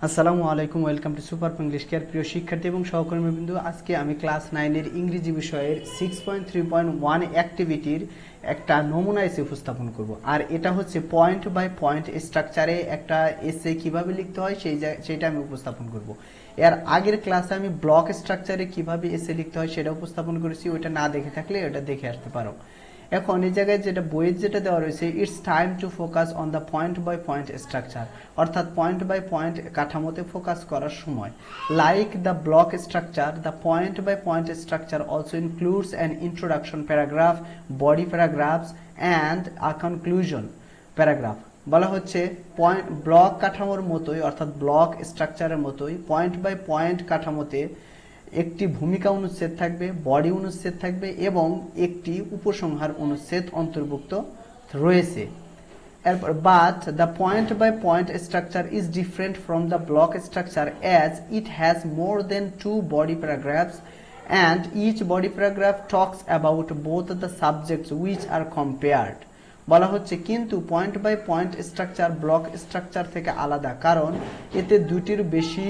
আসসালামু আলাইকুম, welcome to super English care. প্রিয় শিক্ষার্থী এবং সহকর্মীবৃন্দ, আজকে আমি ক্লাস 9 এর ইংরেজি বিষয়ের 6.3.1 অ্যাক্টিভিটির একটা নমুনা এসে উপস্থাপন করব। আর এটা হচ্ছে পয়েন্ট বাই পয়েন্ট স্ট্রাকচারে একটা এসে কিভাবে লিখতে হয় সেইটা আমি উপস্থাপন করব। এর আগের ক্লাসে আমি ব্লক স্ট্রাকচারে কিভাবে এসে লিখতে হয় সেটা উপস্থাপন করেছি। ওইটা না দেখে থাকলে ওটা দেখে আসতে পারো। এখন এই জায়গায় যেটা বইয়ের যেটা দেওয়া রয়েছে, it's time to focus on the point by point structure, অর্থাৎ পয়েন্ট বাই পয়েন্ট কাঠামোতে ফোকাস করার সময়। Like the block structure, the point by point structure also includes an introduction paragraph, body paragraphs and a conclusion paragraph. বলা হচ্ছে point block কাঠামোর মতোই, অর্থাৎ ব্লক স্ট্রাকচারের মতোই পয়েন্ট বাই পয়েন্ট কাঠামোতে একটি ভূমিকা অনুচ্ছেদ থাকবে, বডি অনুচ্ছেদ থাকবে এবং একটি উপসংহার অনুচ্ছেদ অন্তর্ভুক্ত রয়েছে। এরপর but the point by point structure is different from the block structure as it has more than 2 body paragraphs and each body paragraph talks about both the subjects which are compared. বলা হচ্ছে কিন্তু point by point structure block structure থেকে আলাদা, কারণ এতে দুটির বেশি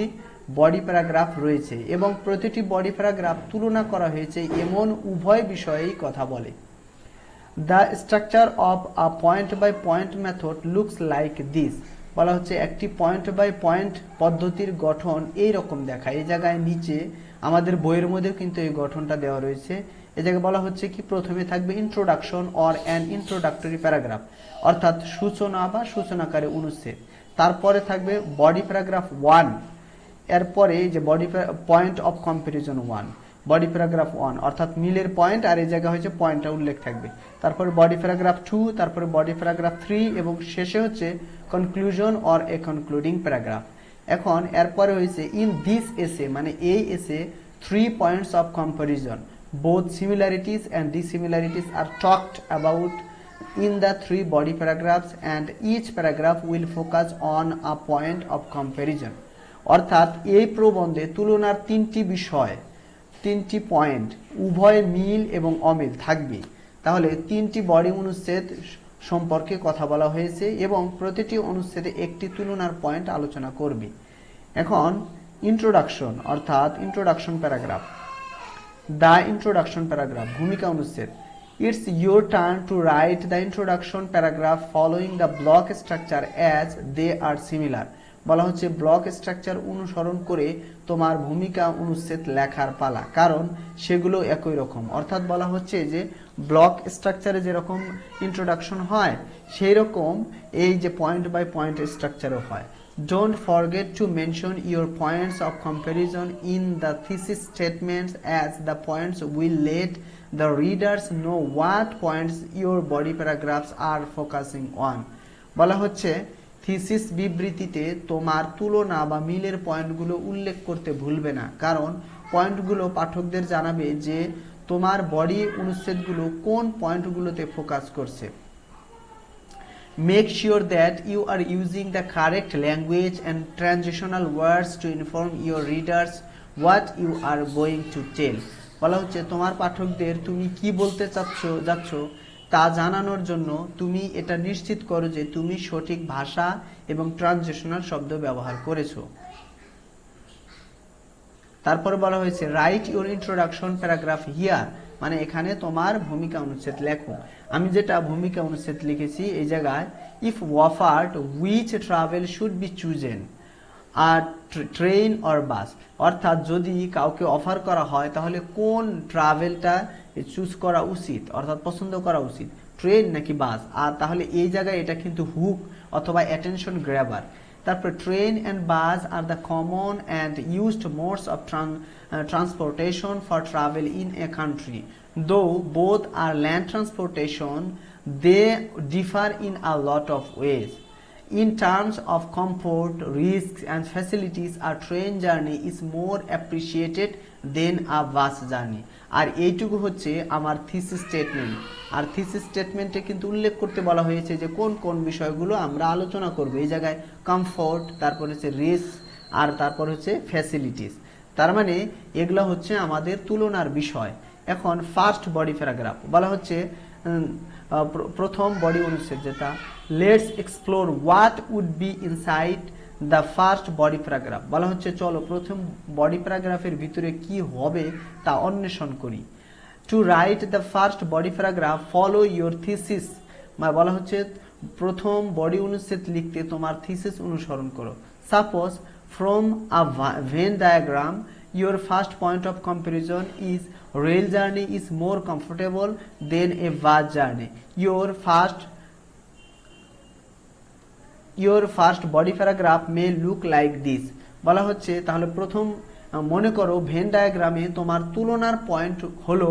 body paragraph রয়েছে এবং প্রতিটি বডি প্যারাগ্রাফ তুলনা করা হয়েছে এমন উভয় বিষয়েই কথা বলে। The structure of a point by point method looks like this. বলা হচ্ছে একটি পয়েন্ট বাই পয়েন্ট পদ্ধতির গঠন এই রকম দেখায়। এই জায়গায় নিচে আমাদের বইয়ের মধ্যেও কিন্তু এই গঠনটা দেওয়া রয়েছে। এই জায়গায় বলা হচ্ছে কি প্রথমে থাকবে introduction or an introductory paragraph, অর্থাৎ সূচনা বা সূচনাকারী অনুচ্ছেদ। তারপরে থাকবে বডি প্যারাগ্রাফ 1, এরপরে যে body point of comparison 1, body paragraph 1 অর্থাৎ মিলের পয়েন্ট, আর এই জায়গা হচ্ছে পয়েন্টটা উল্লেখ থাকবে। তারপরে বডি প্যারাগ্রাফ 2, তারপরে বডি প্যারাগ্রাফ 3 এবং শেষে হচ্ছে conclusion or a concluding paragraph. এখন এরপরে হয়েছে ইন দিস এসে, মানে এই এসে 3 points of comparison, both similarities and dissimilarities are talked about in the 3 body paragraphs and each paragraph will focus on a point of comparison. অর্থাৎ এই প্রবন্ধে তুলনার তিনটি বিষয়, তিনটি পয়েন্ট, উভয় মিল এবং অমিল থাকবে। তাহলে তিনটি বডি অনুচ্ছেদ সম্পর্কে কথা বলা হয়েছে এবং প্রতিটি অনুচ্ছেদে একটি তুলনার পয়েন্ট আলোচনা করবে। এখন ইন্ট্রোডাকশন অর্থাৎ introduction paragraph, the introduction paragraph ভূমিকা অনুচ্ছেদ। It's your turn to write the introduction paragraph following the block structure as they are similar. বলা হচ্ছে ব্লক স্ট্রাকচার অনুসরণ করে তোমার ভূমিকা অনুচ্ছেদ লেখার পালা, কারণ সেগুলো একই রকম। অর্থাৎ বলা হচ্ছে যে ব্লক স্ট্রাকচারে যেরকম ইন্ট্রোডাকশন হয় সেই রকম এই যে পয়েন্ট বাই পয়েন্ট স্ট্রাকচারও হয়। Don't forget to mention your points of comparison in the thesis statements as the points will let the readers know what points your body paragraphs are focusing on. বলা হচ্ছে thesis বিবৃতিতে তোমার তুলনা বা মিলের পয়েন্টগুলো উল্লেখ করতে ভুলবে না, কারণ পয়েন্টগুলো পাঠকদের জানাবে যে তোমার বডি অনুচ্ছেদগুলো কোন পয়েন্টগুলোতে ফোকাস করছে। Make sure that you are using the correct language and transitional words to inform your readers what you are going to tell. বলা হচ্ছে তোমার পাঠকদের তুমি কি বলতে যাচ্ছ তা জানানোর জন্য তুমি এটা নিশ্চিত করো যে তুমি সঠিক ভাষা এবং ট্রানজিশনাল শব্দ ব্যবহার করেছো। তারপরে বলা হয়েছে right your introduction paragraph here, মানে এখানে তোমার ভূমিকা অনুচ্ছেদ লেখো। আমি যেটা ভূমিকা অনুচ্ছেদ লিখেছি এই জায়গায়, if we afford which travel should be chosen, আর ট্রেন অর বাস, অর্থাৎ যদি কাউকে অফার করা হয় তাহলে কোন ট্রাভেলটা চুজ করা উচিত, অর্থাৎ পছন্দ করা উচিত, ট্রেন নাকি বাস। আর তাহলে এই জায়গায় এটা কিন্তু হুক অথবা অ্যাটেনশন গ্র্যাবার। তারপর train and bus are the common and used modes of transportation for travel in a country. Though both are land transportation, they differ in a lot of ways. In terms of comfort, risks and facilities, a train journey is more appreciated than a bus journey. আর এইটুকু হচ্ছে আমার thesis statement. আর thesis স্টেটমেন্টে কিন্তু উল্লেখ করতে বলা হয়েছে যে কোন কোন বিষয়গুলো আমরা আলোচনা করব। এই জায়গায় কমফোর্ট, তারপর হচ্ছে রিস্ক, আর তারপর হচ্ছে ফ্যাসিলিটিস। তার মানে এগুলো হচ্ছে আমাদের তুলনার বিষয়। এখন ফার্স্ট বডি প্যারাগ্রাফ বলা হচ্ছে প্রথম বডি অনুচ্ছেদ যেটা, let's explore what would be inside the first body paragraph. বলা হচ্ছে চলো প্রথম বডি প্যারাগ্রাফের ভিতরে কি হবে তা অন্বেষণ করি। To write the first body paragraph follow your thesis, মানে বলা হচ্ছে প্রথম বডি অনুচ্ছেদ লিখতে তোমার থিসিস অনুসরণ করো। Suppose from a Venn diagram your first point of comparison is rail journey is more comfortable than a bus journey. Your first body paragraph may look like this. বলা হচ্ছে তাহলে প্রথম মনে করো ভেন ডায়াগ্রামে তোমার তুলনার পয়েন্ট হলো,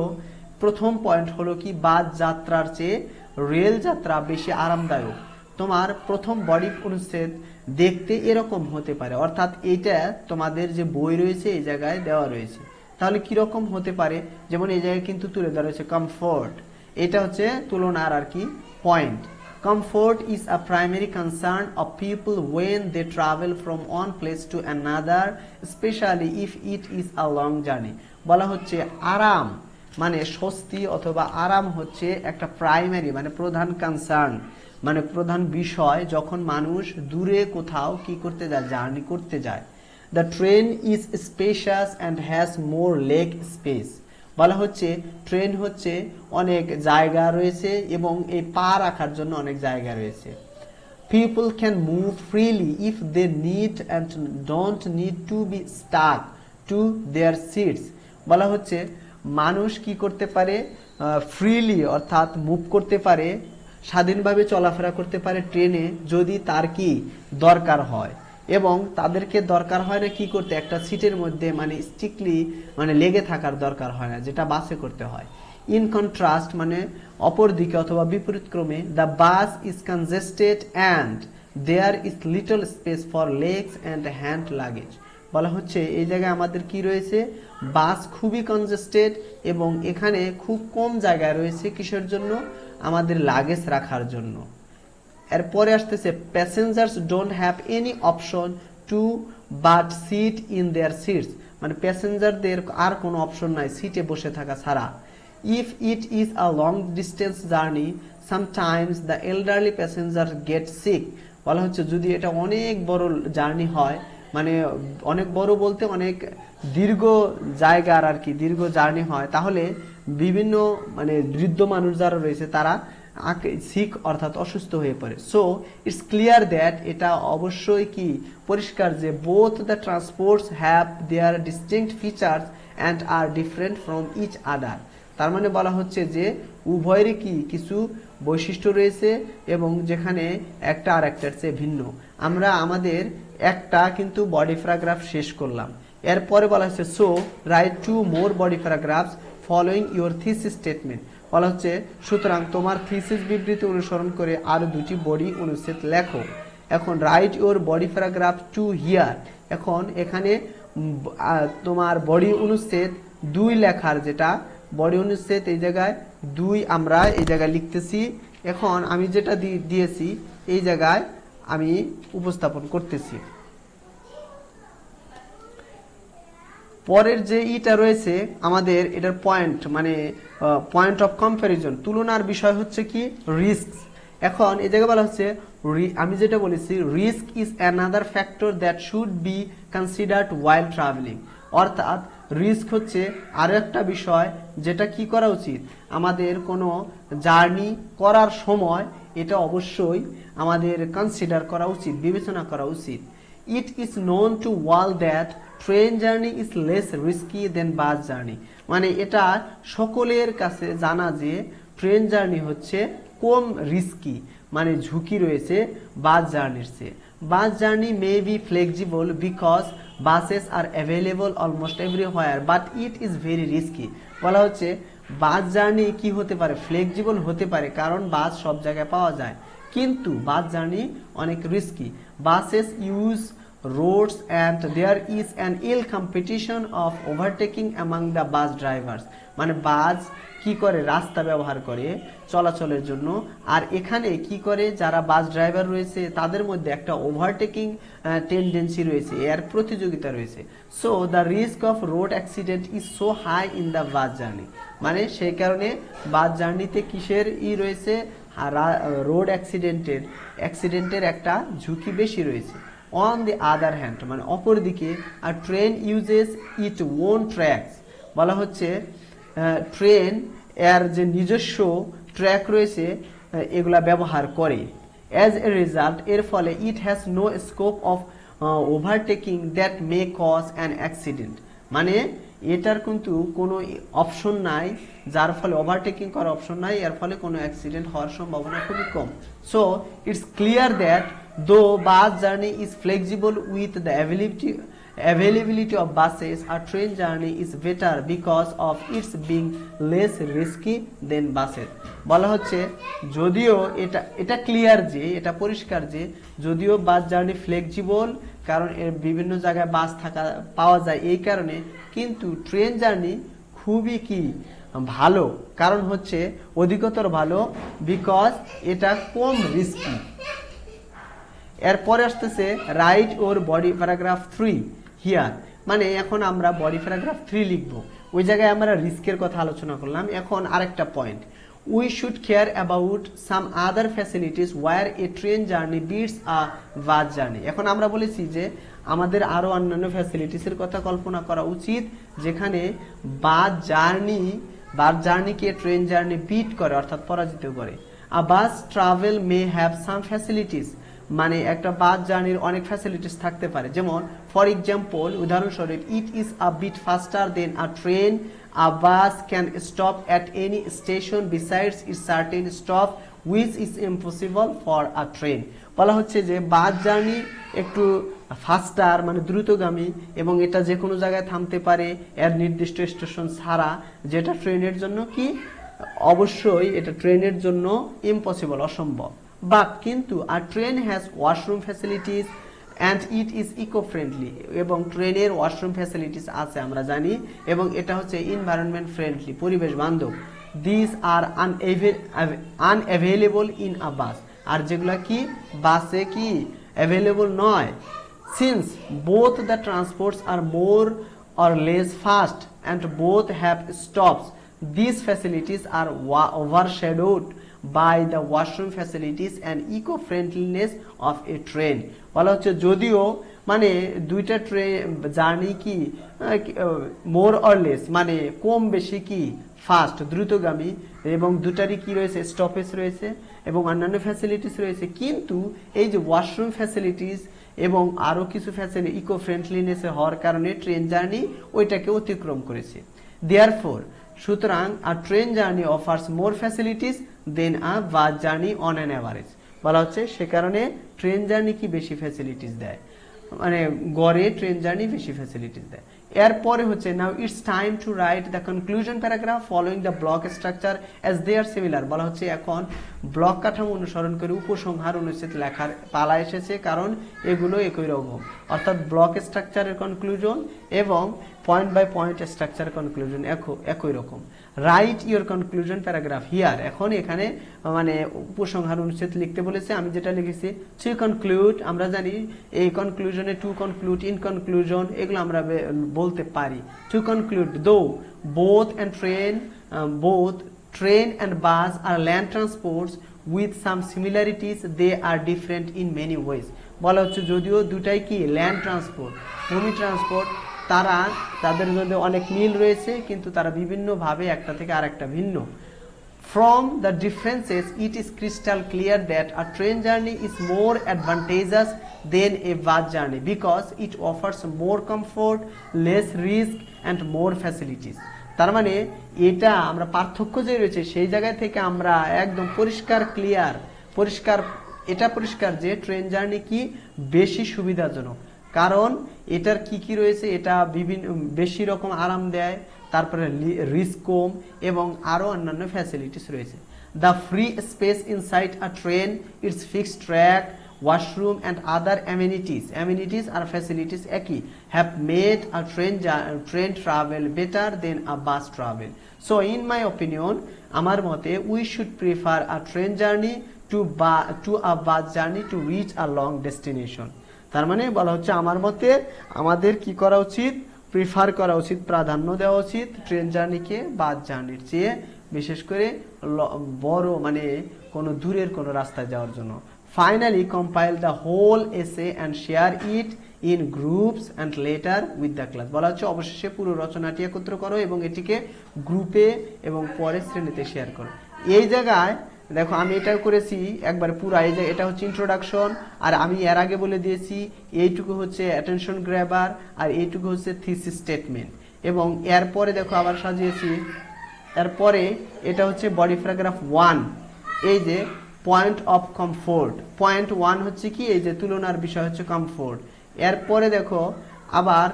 প্রথম পয়েন্ট হলো কি বাস যাত্রার চেয়ে রেল যাত্রা বেশি আরামদায়ক। তোমার প্রথম বডি অনুচ্ছেদ দেখতে এরকম হতে পারে, অর্থাৎ এটা তোমাদের যে বই রয়েছে এই জায়গায় দেওয়া রয়েছে। তাহলে কিরকম হতে পারে, যেমন এই জায়গায় কিন্তু তুলে দেওয়া রয়েছে কমফোর্ট, এটা হচ্ছে তুলনার আর কি point. Comfort is a primary concern of people when they travel from one place to another, especially if it is a long journey. বলা হচ্ছে আরাম মানে স্বস্তি অথবা আরাম হচ্ছে একটা প্রাইমারি মানে প্রধান কনসার্ন মানে প্রধান বিষয় যখন মানুষ দূরে কোথাও কি করতে যায়, জার্নি করতে যায়। The train is spacious and has more leg space. বলা হচ্ছে ট্রেন হচ্ছে অনেক জায়গা রয়েছে এবং এই পা রাখার জন্য অনেক জায়গা রয়েছে। People can move freely if they need and don't need to be stuck to their seats. বলা হচ্ছে মানুষ কি করতে পারে, ফ্রিলি অর্থাৎ মুভ করতে পারে, স্বাধীনভাবে চলাফেরা করতে পারে ট্রেনে যদি তার কি দরকার হয়, এবং তাদেরকে দরকার হয় না কি করতে, একটা সিটের মধ্যে মানে স্ট্রিক্টলি মানে লেগে থাকার দরকার হয় না, যেটা বাসে করতে হয়। ইন কন্ট্রাস্ট মানে অপর দিকে অথবা বিপরীত ক্রমে, the bus is congested and there is little space for legs and hand luggage. বলা হচ্ছে এই জায়গায় আমাদের কি রয়েছে, বাস খুবই কনজেস্টেড এবং এখানে খুব কম জায়গা রয়েছে কিসের জন্য, আমাদের লাগেজ রাখার জন্য। এরপরে আসতেছে passengers don't have any option to but sit in their seats, মানে প্যাসেঞ্জারদের আর কোনো অপশন নাই সিটে বসে থাকা ছাড়া। If it is a long distance journey sometimes the elderly passenger get sick. বলা হচ্ছে যদি এটা অনেক বড় জার্নি হয়, মানে অনেক বড় বলতে অনেক দীর্ঘ জায়গার আর কি দীর্ঘ জার্নি হয়, তাহলে বিভিন্ন মানে বৃদ্ধ মানুষ যারা রয়েছে তারা সিক অর্থাৎ অসুস্থ হয়ে পড়ে। সো ইটস ক্লিয়ার দ্যাট এটা অবশ্যই কি পরিষ্কার যে both the transports have their distinct features and are different from each other. তার মানে বলা হচ্ছে যে উভয়েরই কি কিছু বৈশিষ্ট্য রয়েছে এবং যেখানে একটা আর একটার চেয়ে ভিন্ন। আমরা আমাদের একটা কিন্তু বডি প্যারাগ্রাফ শেষ করলাম, এরপরে বলা হচ্ছে so right 2 more body paragraphs following your thesis statement. বলা হচ্ছে সুতরাং তোমার থিসিস বিবৃতি অনুসরণ করে আরো 2টি বডি অনুচ্ছেদ লেখো। এখন write your body paragraph two here, এখন এখানে তোমার বডি অনুচ্ছেদ 2 লেখার, যেটা বডি অনুচ্ছেদ এই জায়গায় 2 আমরা এই জায়গায় লিখতেছি। এখন আমি যেটা দিয়েছি এই জায়গায় আমি উপস্থাপন করতেছি। পরের যে ইটা রয়েছে আমাদের এটার পয়েন্ট মানে পয়েন্ট অফ কম্পারিজন, তুলনার বিষয় হচ্ছে কি রিস্ক। এখন এই জায়গায় বলা হচ্ছে আমি যেটা বলেছি risk is another factor that should be considered while travelling, অর্থাৎ রিস্ক হচ্ছে আরো একটা বিষয় যেটা কি করা উচিত, আমাদের কোনো জার্নি করার সময় এটা অবশ্যই আমাদের কনসিডার করা উচিত, বিবেচনা করা উচিত। It is known to all that train journey is less risky than bus journey, মানে এটা সকলের কাছে জানা যে ট্রেন জার্নি হচ্ছে কম রিস্কি মানে ঝুঁকি রয়েছে বাস জার্নির চেয়ে। Bus journey may be flexible because buses are available almost everywhere but it is very risky। বলা হচ্ছে বাস জার্নি কি হতে পারে, ফ্লেক্সিবল হতে পারে কারণ বাস সব জায়গায় পাওয়া যায়, কিন্তু বাস জার্নি অনেক risky. Buses use roads and there is an ill competition of overtaking among the bus drivers, মানে বাস কি করে রাস্তা ব্যবহার করে চলাচলের জন্য, আর এখানে কি করে যারা বাস ড্রাইভার রয়েছে তাদের মধ্যে একটা ওভারটেকিং টেন্ডেন্সি রয়েছে, এর প্রতিযোগিতা রয়েছে। So the risk of road accident is so high in the bus journey, মানে সেই কারণে বাস জার্নিতে কিসের রয়েছে, রোড অ্যাক্সিডেন্টের একটা ঝুঁকি বেশি রয়েছে। অন দি আদার হ্যান্ড মানে অপরদিকে আর train uses its own tracks, বলা হচ্ছে ট্রেন এর যে নিজস্ব ট্র্যাক রয়েছে এগুলা ব্যবহার করে। অ্যাজ এ রেজাল্ট এর ফলে it has no scope of overtaking that may cause an accident, মানে এটার কিন্তু কোনো অপশন নাই যার ফলে ওভারটেকিং করার অপশন নাই, এর ফলে কোনো অ্যাক্সিডেন্ট হওয়ার সম্ভাবনা খুবই কম। সো ইটস ক্লিয়ার দ্যাট দো bus journey is flexible with the availability of buses, a train journey is better because of its being less risky than buses। বলা হচ্ছে যদিও এটা ক্লিয়ার যে এটা পরিষ্কার যে যদিও বাস জার্নি ফ্লেক্সিবল কারণ এর বিভিন্ন জায়গায় বাস পাওয়া যায় এই কারণে, কিন্তু ট্রেন জার্নি খুবই কি ভালো, কারণ হচ্ছে অধিকতর ভালো বিকজ এটা কম রিস্কি। এরপরে আসতেছে right or body paragraph 3 here, মানে এখন আমরা বডি প্যারাগ্রাফ 3 লিখব। ওই জায়গায় আমরা রিস্কের কথা আলোচনা করলাম। এখন আরেকটা point, we should care about some other facilities where a train journey beats a bus journey. এখন আমরা বলেছি যে আমাদের আরো অন্যান্য ফ্যাসিলিটিসের কথা কল্পনা করা উচিত যেখানে বাস জার্নিকে ট্রেন জার্নি বিট করে অর্থাৎ পরাজিত করে। A bus travel may have some facilities, মানে একটা বাস জার্নির অনেক ফ্যাসিলিটিস থাকতে পারে, যেমন ফর এক্সাম্পল উদাহরণস্বরূপ it is a bit faster than a train, a bus can stop at any station besides its certain stop which is impossible for a train. বলা হচ্ছে যে বাস জার্নি একটু ফাস্টার মানে দ্রুতগামী এবং এটা যে কোনো জায়গায় থামতে পারে এর নির্দিষ্ট স্টেশন ছাড়া, যেটা ট্রেনের জন্য কি অবশ্যই এটা ট্রেনের জন্য ইম্পসিবল অসম্ভব। বাট কিন্তু আর train has washroom facilities and it is eco friendly, এবং ট্রেনের ওয়াশরুম ফ্যাসিলিটিস আছে আমরা জানি, এবং এটা হচ্ছে এনভায়রনমেন্ট ফ্রেন্ডলি পরিবেশ বান্ধব। This are unavailable in a bus, আর যেগুলা কি বাসে কি অ্যাভেলেবল নয়। Since both the transports are more or less fast and both have stops, these facilities are overshadowed by the washroom facilities and eco-friendliness of a train। বলা হচ্ছে যদিও মানে দুইটা ট্রেন জার্নি কি মোর অর লেস মানে কম বেশি কি fast দ্রুতগামী, এবং দুটারই কি রয়েছে স্টপেজ রয়েছে এবং অন্যান্য ফ্যাসিলিটিস রয়েছে, কিন্তু এই যে ওয়াশরুম ফ্যাসিলিটিস এবং আরো কিছু ফ্যাসিলিটি ইকো ফ্রেন্ডলিনেস হওয়ার কারণে ট্রেন জার্নি ওইটাকে অতিক্রম করেছে। দেয়ারফর সুতরাং a train journey offers more facilities than a bus journey on an average. বলা হচ্ছে সে কারণে ট্রেন জার্নি কি বেশি ফ্যাসিলিটিস দেয়, মানে গড়ে ট্রেন জার্নি বেশি ফ্যাসিলিটিস দেয়। এরপরে হচ্ছে now it's time to write the conclusion paragraph following the block structure as they are similar. বলা হচ্ছে এখন ব্লক কাঠামো অনুসরণ করে উপসংহার অনুচ্ছেদ লেখার পালা এসেছে, কারণ এগুলো একই রকম, অর্থাৎ ব্লক স্ট্রাকচারের কনক্লুশন এবং point by point structure conclusion একই রকম। Write your conclusion paragraph here, এখন এখানে মানে উপসংহার অনুচ্ছেদ লিখতে বলেছে, আমি যেটা লিখেছি টু কনক্লুড, আমরা জানি এই কনক্লুশনে টু কনক্লুড ইন কনক্লুশন এগুলো আমরা বলতে পারি। টু কনক্লুড দো both train and bus are land transports with some similarities, they are different in many ways। বলা হচ্ছে যদিও দুটাই কি ল্যান্ড ট্রান্সপোর্ট ভূমি ট্রান্সপোর্ট, তাদের মধ্যে অনেক মিল রয়েছে কিন্তু তারা বিভিন্ন ভাবে একটা থেকে আরেকটা ভিন্ন। From the differences it is crystal clear that a train journey is more advantageous than a bus journey because it offers more comfort, less risk and more facilities। তার মানে এটা আমরা পার্থক্য যে রয়েছে সেই জায়গা থেকে আমরা একদম পরিষ্কার যে ট্রেন জার্নি কি বেশি সুবিধাজনক, কারণ এটার কি রয়েছে, এটা বিভিন্ন বেশি রকম আরাম দেয়, তারপরে রিস্ক কম এবং আরো অন্যান্য ফ্যাসিলিটিস রয়েছে। The free space inside a train, it's fixed track, washroom and other amenities are facilities একই have made a train travel better than a bus travel। so in my opinion আমার মতে we should prefer a train journey to a bus journey to reach a long destination। তার মানে বলা হচ্ছে আমার মতে আমাদের কি করা উচিত, প্রিফার করা উচিত, প্রাধান্য দেওয়া উচিত ট্রেন জার্নিকে বাস জার্নির চেয়ে, বিশেষ করে বড় মানে কোনো দূরের কোনো রাস্তায় যাওয়ার জন্য। Finally, compile the whole essay and share it in groups and later with the class. বলা হচ্ছে অবশেষে পুরো রচনাটি একত্র করো এবং এটিকে গ্রুপে এবং পরে শ্রেণীতে শেয়ার করো। এই জায়গায় দেখো আমি এটা করেছি একবার পুরো, এই যে এটা হচ্ছে ইন্ট্রোডাকশন, আর আমি এর আগে বলে দিয়েছি এইটুকু হচ্ছে অ্যাটেনশন গ্র্যাবার আর এইটুকু হচ্ছে থিসিস স্টেটমেন্ট, এবং এরপরে দেখো আবার সাজিয়েছি, এরপরে এটা হচ্ছে বডি প্যারাগ্রাফ 1, এই যে পয়েন্ট অফ কমফোর্ট, পয়েন্ট 1 হচ্ছে কি এই যে তুলনার বিষয় হচ্ছে কমফোর্ট। এরপরে দেখো আবার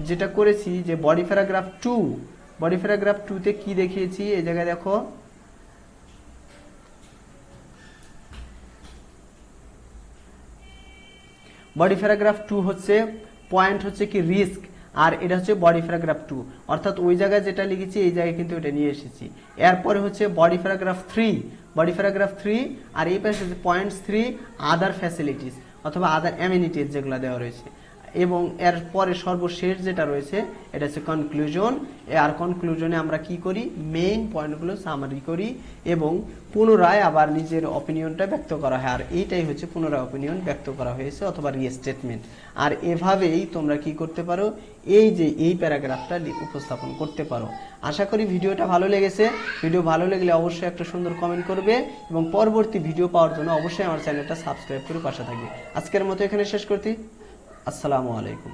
যেটা করেছি যে বডি প্যারাগ্রাফ 2, বডি প্যারাগ্রাফ 2 তে কি দেখিয়েছি এই জায়গায় দেখো, বডি প্যারাগ্রাফ 2 হচ্ছে পয়েন্ট হচ্ছে কি রিস্ক, আর এটা হচ্ছে বডি প্যারাগ্রাফ 2, অর্থাৎ ওই জায়গায় যেটা লিখেছি এই জায়গায় কিন্তু এটা নিয়ে এসেছি। এরপরে হচ্ছে বডি প্যারাগ্রাফ 3, বডি প্যারাগ্রাফ 3, আর এই পাশে হচ্ছে পয়েন্ট 3 আদার ফ্যাসিলিটিস অথবা আদার অ্যামিনিটিস যেগুলো দেওয়া রয়েছে, এবং এরপরে সর্বশেষ যেটা রয়েছে এটা হচ্ছে কনক্লুশন। আর কনক্লুশনে আমরা কি করি, মেইন পয়েন্টগুলো সামারি করি এবং পুনরায় আবার নিজের অপিনিয়নটা ব্যক্ত করা হয়, আর এইটাই হচ্ছে পুনরায় অপিনিয়ন ব্যক্ত করা হয়েছে অথবা রিস্টেটমেন্ট। আর এভাবেই তোমরা কি করতে পারো, এই যে এই প্যারাগ্রাফটা উপস্থাপন করতে পারো। আশা করি ভিডিওটা ভালো লেগেছে। ভিডিও ভালো লাগলে অবশ্যই একটা সুন্দর কমেন্ট করবে এবং পরবর্তী ভিডিও পাওয়ার জন্য অবশ্যই আমার চ্যানেলটা সাবস্ক্রাইব করে পাশে থাকবে। আজকের মতো এখানে শেষ করছি। আসসালামু আলাইকুম।